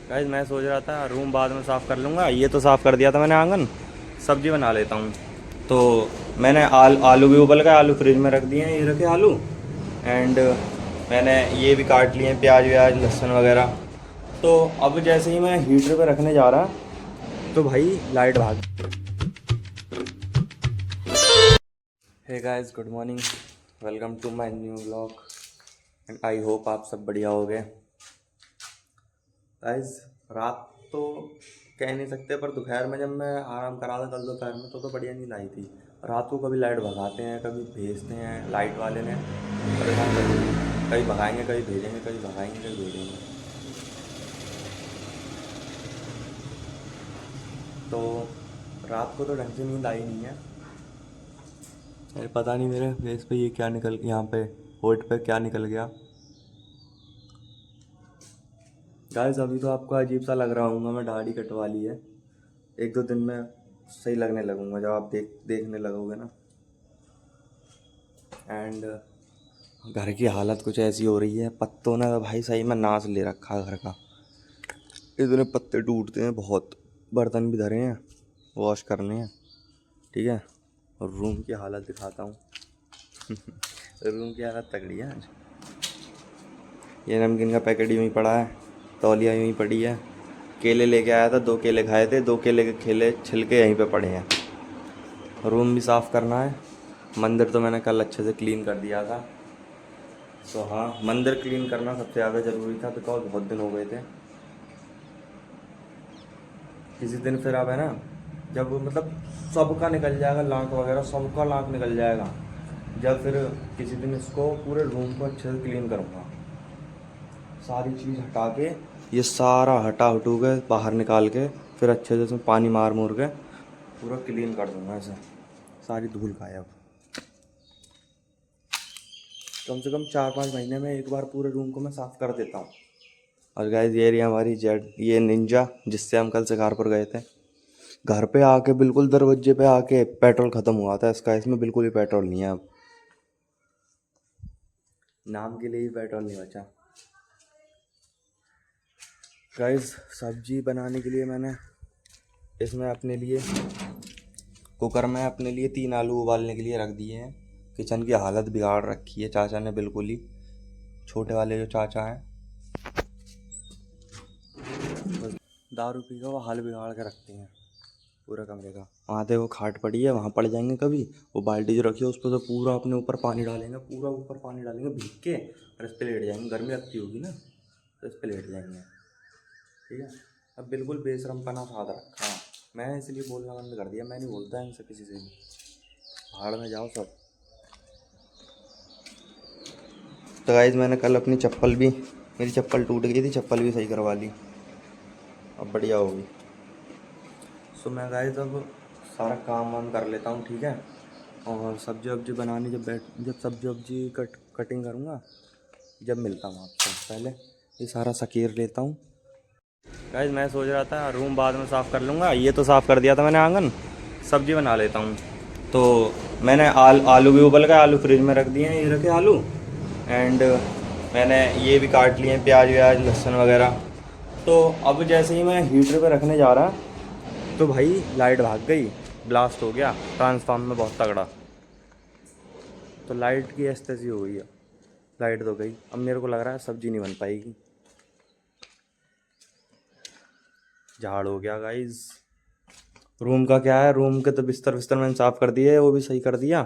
Guys मैं सोच रहा था रूम बाद में साफ़ कर लूँगा, ये तो साफ़ कर दिया था मैंने आंगन। सब्जी बना लेता हूँ। तो मैंने आलू भी उबल गए, आलू फ्रिज में रख दिए हैं, ये रखे आलू। एंड मैंने ये भी काट लिए हैं, प्याज व्याज लहसुन वगैरह। तो अब जैसे ही मैं हीटर पे रखने जा रहा, तो भाई लाइट भाग। Hey guys, good morning, welcome to my new vlog and I hope आप सब बढ़िया हो गए। गाइस रात तो कह नहीं सकते, पर दोपहर में जब मैं आराम करा था कल दोपहर में तो बढ़िया नींद आई थी। रात को कभी लाइट भगाते हैं, कभी भेजते हैं, लाइट वाले ने परेशान कर दिया। कभी भगाएंगे, कभी भेजेंगे, कभी भगाएंगे, कभी भेजेंगे। तो रात को तो ढंग से नींद आई नहीं है। अरे पता नहीं मेरे फेस पे ये क्या निकल, यहाँ पे होठ पे क्या निकल गया। गाइस अभी तो आपको अजीब सा लग रहा होगा, मैं दाढ़ी कटवा ली है। एक दो दिन में सही लगने लगूंगा जब आप देखने लगोगे ना। एंड घर की हालत कुछ ऐसी हो रही है, पत्तों ने तो भाई सही में नाश ले रखा घर का। इतने पत्ते टूटते हैं बहुत। बर्तन भी धरे हैं, वॉश करने हैं, ठीक है। और रूम की हालत दिखाता हूँ। रूम की हालत तगड़ी है आज। ये नमकीन का पैकेट यूँ ही पड़ा है, तौलिया यूँ ही पड़ी है। केले लेके आया था, 2 केले खाए थे, 2 केले के खेले छिलके यहीं पे पड़े हैं। रूम भी साफ़ करना है। मंदिर तो मैंने कल अच्छे से क्लीन कर दिया था। तो हाँ, मंदिर क्लीन करना सबसे ज़्यादा ज़रूरी था, बिकॉज बहुत दिन हो गए थे। किसी दिन फिर अब है ना, जब मतलब सबका निकल जाएगा लाख वगैरह, सबका लाख निकल जाएगा, जब फिर किसी दिन इसको पूरे रूम को अच्छे से क्लीन करूँगा। सारी चीज़ हटा के, ये सारा हटा हटू के बाहर निकाल के, फिर अच्छे से इसमें पानी मार मूर के पूरा क्लीन कर दूँगा ऐसे, सारी धूल गायब। कम से कम 4-5 महीने में एक बार पूरे रूम को मैं साफ़ कर देता हूँ। और गाइस ये रही हमारी जेड, ये निंजा, जिससे हम कल शिकारपुर गए थे। घर पे आके बिल्कुल दरवाजे पे आके पेट्रोल ख़त्म हुआ था इसका, इसमें बिल्कुल भी पेट्रोल नहीं है अब। नाम के लिए ही पेट्रोल नहीं बचा। गाइस सब्जी बनाने के लिए मैंने इसमें अपने लिए कुकर में अपने लिए 3 आलू उबालने के लिए रख दिए हैं। किचन की हालत बिगाड़ रखी है चाचा ने बिल्कुल ही, छोटे वाले जो चाचा हैं, बस दारू पी कर वो हाल बिगाड़ के रखते हैं पूरा कमरे का। वहाँ देखो खाट पड़ी है, वहाँ पड़ जाएंगे कभी। वो बाल्टी जो रखी है उस पर तो पूरा अपने ऊपर पानी डालेंगे, पूरा ऊपर पानी डालेंगे भीग के, और इस पर लेट जाएंगे। गर्मी लगती होगी ना, तो इस पर लेट जाएंगे, ठीक है। अब बिल्कुल बेशरमपना साध रखा है। मैं इसलिए बोलना बंद कर दिया, मैं नहीं बोलता इनसे किसी से भी। भाड़ में जाओ सब। तो गाइस मैंने कल अपनी चप्पल भी, मेरी चप्पल टूट गई थी, चप्पल भी सही करवा ली, अब बढ़िया होगी। सो मैं गाइस अब सारा काम वाम कर लेता हूँ, ठीक है। और सब्जी वब्जी बनाने जब सब्जी वब्जी कटिंग करूँगा, जब मिलता हूँ आपसे। पहले ये सारा सकेर लेता हूँ। गाइस मैं सोच रहा था रूम बाद में साफ़ कर लूँगा, ये तो साफ़ कर दिया था मैंने आंगन। सब्जी बना लेता हूँ। तो मैंने आलू भी उबल गए, आलू फ्रिज में रख दिए हैं, ये रखे आलू। एंड मैंने ये भी काट लिए हैं, प्याज व्याज लहसुन वगैरह। तो अब जैसे ही मैं हीटर पे रखने जा रहा, तो भाई लाइट भाग गई, ब्लास्ट हो गया ट्रांसफार्म में बहुत तगड़ा। तो लाइट की एस्तेसी हो गई है। लाइट तो गई, अब मेरे को लग रहा है सब्जी नहीं बन पाएगी। झाड़ हो गया गाइस। रूम का क्या है, रूम के तो बिस्तर बिस्तर मैंने साफ़ कर दिए, वो भी सही कर दिया,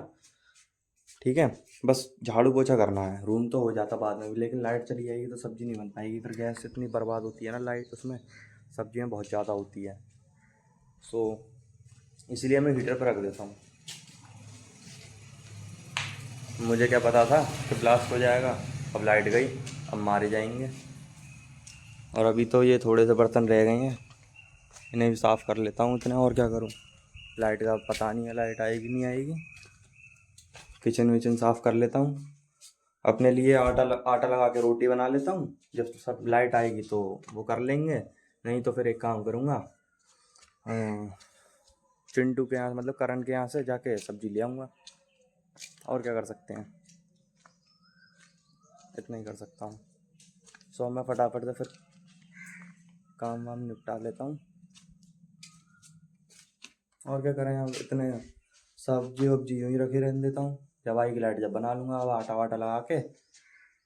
ठीक है। बस झाड़ू पोछा करना है, रूम तो हो जाता बाद में भी, लेकिन लाइट चली जाएगी तो सब्ज़ी नहीं बन पाएगी। फिर गैस इतनी बर्बाद होती है ना, लाइट उसमें सब्जियाँ बहुत ज़्यादा होती है। सो इसलिए मैं हीटर पर रख देता हूँ। मुझे क्या पता था कि ब्लास्ट हो जाएगा। अब लाइट गई, अब मारे जाएंगे। और अभी तो ये थोड़े से बर्तन रह गए हैं, इन्हें भी साफ़ कर लेता हूँ इतने, और क्या करूँ। लाइट का पता नहीं है, लाइट आएगी नहीं आएगी। किचन विचन साफ़ कर लेता हूँ। अपने लिए आटा लगा के रोटी बना लेता हूँ, जब सब लाइट आएगी तो वो कर लेंगे। नहीं तो फिर एक काम करूँगा, चिंटू के यहाँ, मतलब करण के यहाँ से जाके सब्ज़ी ले आऊँगा। और क्या कर सकते हैं, इतना ही कर सकता हूँ। सो मैं फटाफट से फिर काम वाम निपटा लेता हूँ। और क्या करें, अब इतने सब्जी वब्जी यूँ ही रखी रहने देता हूँ। जब आएगी लाइट जब बना लूँगा। अब आटा वाटा लगा के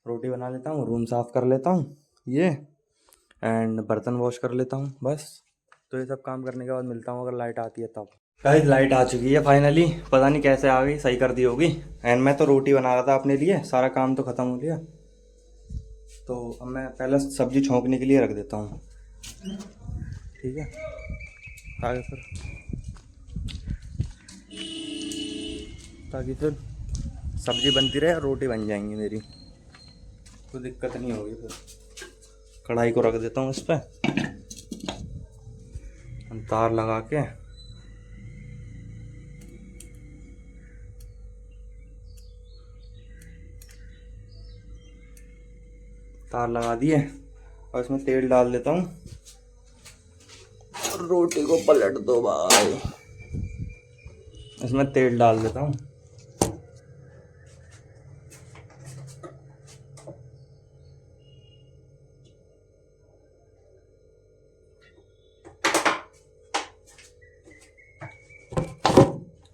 रोटी बना लेता हूँ, रूम साफ़ कर लेता हूँ ये, एंड बर्तन वॉश कर लेता हूँ बस। तो ये सब काम करने के बाद मिलता हूँ अगर लाइट आती है तब। गाइस लाइट आ चुकी है फाइनली, पता नहीं कैसे आ गई, सही कर दी होगी। एंड मैं तो रोटी बना रहा था अपने लिए, सारा काम तो ख़त्म हो गया। तो अब मैं पहले सब्जी छोंकने के लिए रख देता हूँ, ठीक है। आगे फिर ताकि फिर सब्जी बनती रहे और रोटी बन जाएंगी मेरी, कोई दिक्कत नहीं होगी। फिर कढ़ाई को रख देता हूँ इस पर, तार लगा के तार लगा दिए और इसमें तेल डाल देता हूँ और रोटी को पलट दो भाई। इसमें तेल डाल देता हूँ।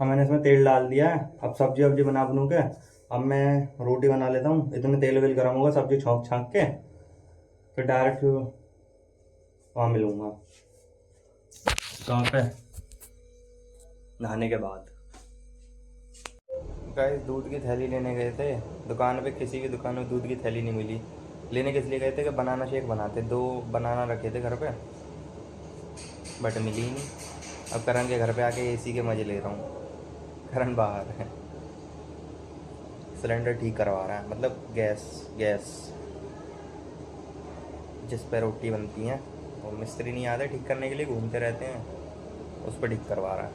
अब मैंने इसमें तेल डाल दिया है। अब सब्जी वब्जी बना बनू के अब मैं रोटी बना लेता हूँ। इतने तेल वेल गर्म होगा, सब्जी छौंक छाँक के फिर डायरेक्ट वहाँ मिलूँगा। कहाँ पे? नहाने के बाद। गाइस दूध की थैली लेने गए थे दुकान पे, किसी की दुकान में दूध की थैली नहीं मिली। लेने किस लिए गए थे कि बनाना शेक बनाते, 2 बनाना रखे थे घर पे बट मिली ही नहीं। अब करण के घर पे आके एसी के मज़े ले रहा हूँ। करण बाहर है, सिलेंडर ठीक करवा रहा है, मतलब गैस जिस पर रोटी बनती हैं वो मिस्त्री नहीं आते ठीक करने के लिए, घूमते रहते हैं, उस पर ठीक करवा रहा है।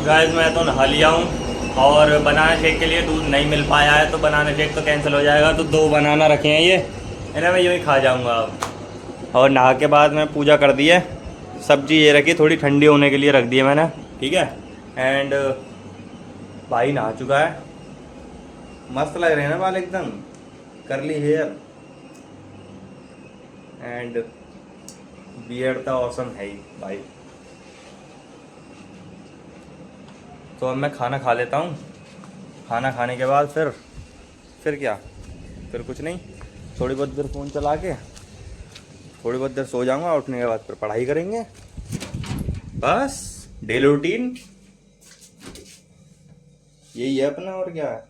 गाइस मैं तो नहा लिया हूँ और बनाना शेक के लिए दूध नहीं मिल पाया है, तो बनाना शेक तो कैंसिल हो जाएगा। तो 2 बनाना रखे हैं ये, इन्हें मैं यूँ ही खा जाऊँगा अब। और नहा के बाद मैं पूजा कर दी है। सब्जी ये रखी, थोड़ी ठंडी होने के लिए रख दी है मैंने, ठीक है। एंड भाई नहा चुका है, मस्त लग रहे हैं ना बाल, एकदम करली हेयर एंड बियर्ड तो ऑसम है ही भाई। तो अब मैं खाना खा लेता हूँ। खाना खाने के बाद फिर क्या, फिर कुछ नहीं, थोड़ी बहुत देर फ़ोन चला के थोड़ी बहुत देर सो जाऊँगा। उठने के बाद फिर पढ़ाई करेंगे, बस डेली रूटीन यही है अपना। और क्या है,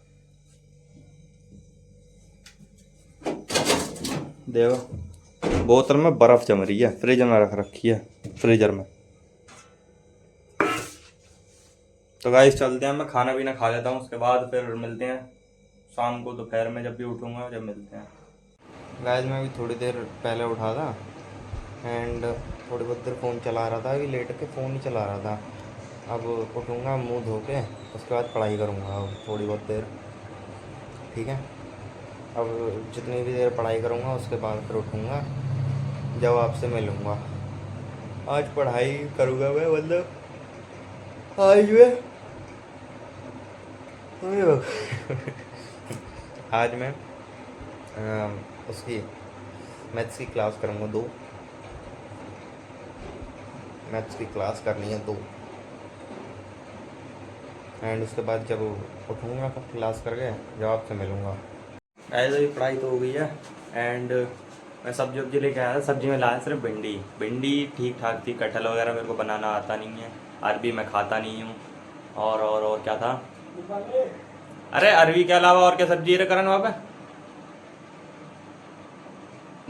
देखो बोतल में बर्फ़ जम रही है, फ्रिज में रख रखी है, फ्रीजर में। तो गाइस चलते हैं, मैं खाना पीना खा लेता हूँ, उसके बाद फिर मिलते हैं शाम को दोपहर में जब भी उठूँगा, जब मिलते हैं। गाइस मैं भी थोड़ी देर पहले उठा था एंड थोड़ी बहुत देर फ़ोन चला रहा था, अभी लेट के फ़ोन ही चला रहा था। अब उठूँगा मुँह धो के, उसके बाद पढ़ाई करूँगा अब थोड़ी बहुत देर, ठीक है। अब जितनी भी देर पढ़ाई करूँगा उसके बाद फिर उठूँगा, जब आपसे मिलूँगा। आज पढ़ाई करूँगा मैं, मतलब आज मैं उसकी मैथ्स की क्लास करूँगा 2, मैथ्स की क्लास करनी है 2। एंड उसके बाद जब उठूँगा तो क्लास करके जब आपसे मिलूँगा। ऐसे ही पढ़ाई तो हो गई है एंड मैं सब्जी वब्जी लेके आया था। सब्जी में लाया सिर्फ भिंडी ठीक ठाक थी। कटहल वगैरह मेरे को बनाना आता नहीं है, अरबी मैं खाता नहीं हूँ। और क्या था, अरे अरबी के अलावा और क्या सब्जी है करण वहाँ पे,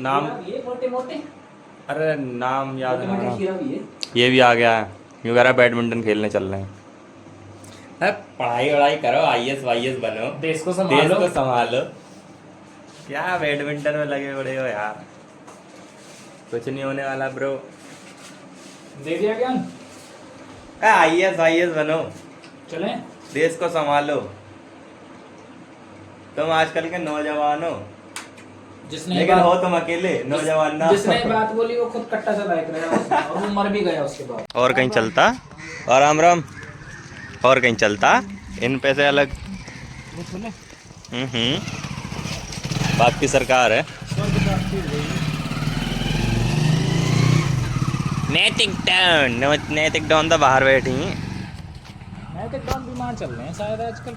नाम ये मोटे, अरे नाम याद नहीं। ये भी आ गया है, यूँ कह रहा है बैडमिंटन खेलने चल रहे हैं। पढ़ाई वढ़ाई करो, IAS वाईएस बनो, देश को संभालो। क्या बैडमिंटन में लगे बड़े हो यार, कुछ नहीं होने वाला ब्रो। दे दिया ज्ञान, IAS बनो, चलें, देश को संभालो। तुम आजकल के नौजवान हो, लेकिन हो तुम अकेले नौजवान ना। जिसने बात बोली वो खुद कट्टा सा बैठ रहा है और वो मर भी गया उसके बाद। और कहीं चलता, और राम और कहीं चलता, इन पैसे अलग। बाप की सरकार है। नैतिक डॉन तो बाहर बैठी हैं। नैतिक डॉन बीमार चल रहे हैं शायद आजकल।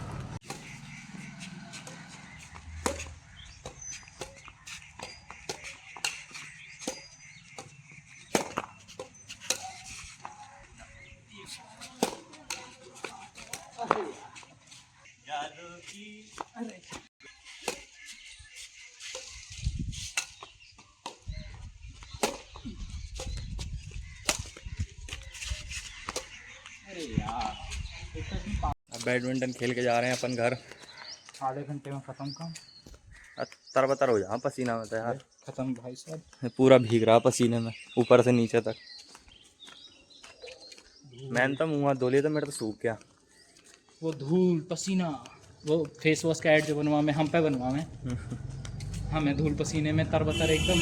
अरे यार अब बैडमिंटन खेल के जा रहे हैं अपन घर। आधे घंटे में खत्म काम। तरबतर हो जा पसीना में तो यार, खत्म भाई साहब। पूरा भीग रहा पसीने में ऊपर से नीचे तक। मैंने तो मुँह हाथ धो लिया तो मेरा तो सूख गया। वो धूल पसीना, वो फेस वॉश का ऐड जो बनवा में हम पे बनवा में हमें धूल पसीने में तरबतर एकदम।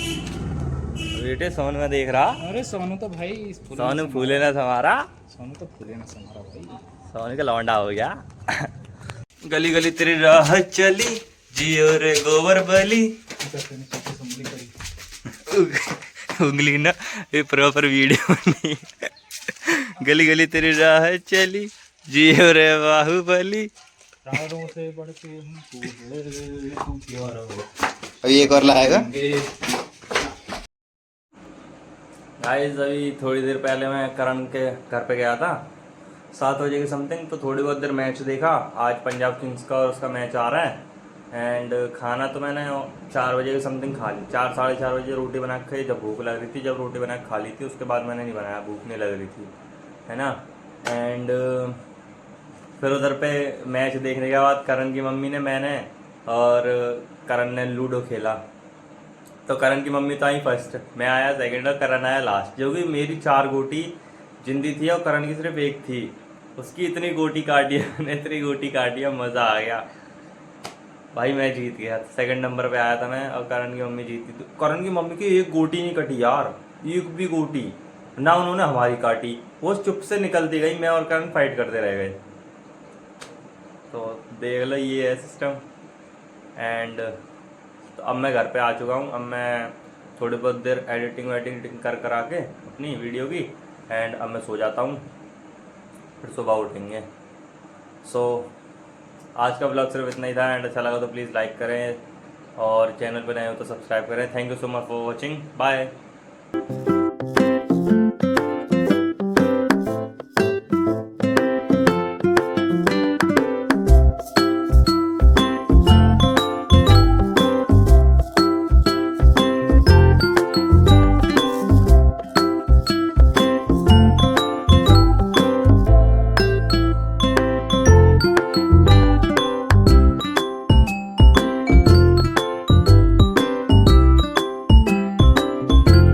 बेटे सोनू में देख रहा। अरे सोनू तो भाई सोनू फूले ना हमारा, सोनू तो फूले ना हमारा भाई। सोनू का लौंडा हो गया। गली गली तेरी राह चली, जियो रे गोबर बली। उंगली ना ये प्रॉपर वीडियो नहीं। गली गली तेरी राह चली, जियो रे बाहुबली। अभी एक और लाएगा। गाइस अभी थोड़ी देर पहले मैं करण के घर पे गया था 7 बजे के समथिंग, तो थोड़ी बहुत देर मैच देखा। आज पंजाब किंग्स का और उसका मैच आ रहा है। एंड खाना तो मैंने 4 बजे के समथिंग खा ली। 4 साढ़े 4 बजे रोटी बना के खाई, जब भूख लग रही थी। जब रोटी बना के खा ली थी उसके बाद मैंने नहीं बनाया, भूख नहीं लग रही थी, है ना। एंड फिर उधर पे मैच देखने के बाद करण की मम्मी ने, मैंने और करण ने लूडो खेला। तो करण की मम्मी तो आई फर्स्ट, मैं आया सेकंड और करण आया लास्ट। जो कि मेरी 4 गोटी जिंदी थी और करण की सिर्फ 1 थी। उसकी इतनी गोटी काटी है, इतनी गोटी काटी है, मज़ा आ गया भाई। मैं जीत गया, सेकंड नंबर पे आया था मैं और करण की मम्मी जीती। तो करण की मम्मी की 1 गोटी नहीं कटी यार, 1 भी गोटी ना उन्होंने हमारी काटी। वो चुप से निकलती गई, मैं और करण फाइट करते रह गए। तो देख लो ये है सिस्टम। एंड तो अब मैं घर पे आ चुका हूँ। अब मैं थोड़ी बहुत देर एडिटिंग कर आके अपनी वीडियो की, एंड अब मैं सो जाता हूँ, फिर सुबह उठेंगे। सो आज का ब्लॉग सिर्फ इतना ही था। एंड अच्छा लगा तो प्लीज़ लाइक करें और चैनल पर नए हो तो सब्सक्राइब करें। Thank you so much for watching, bye.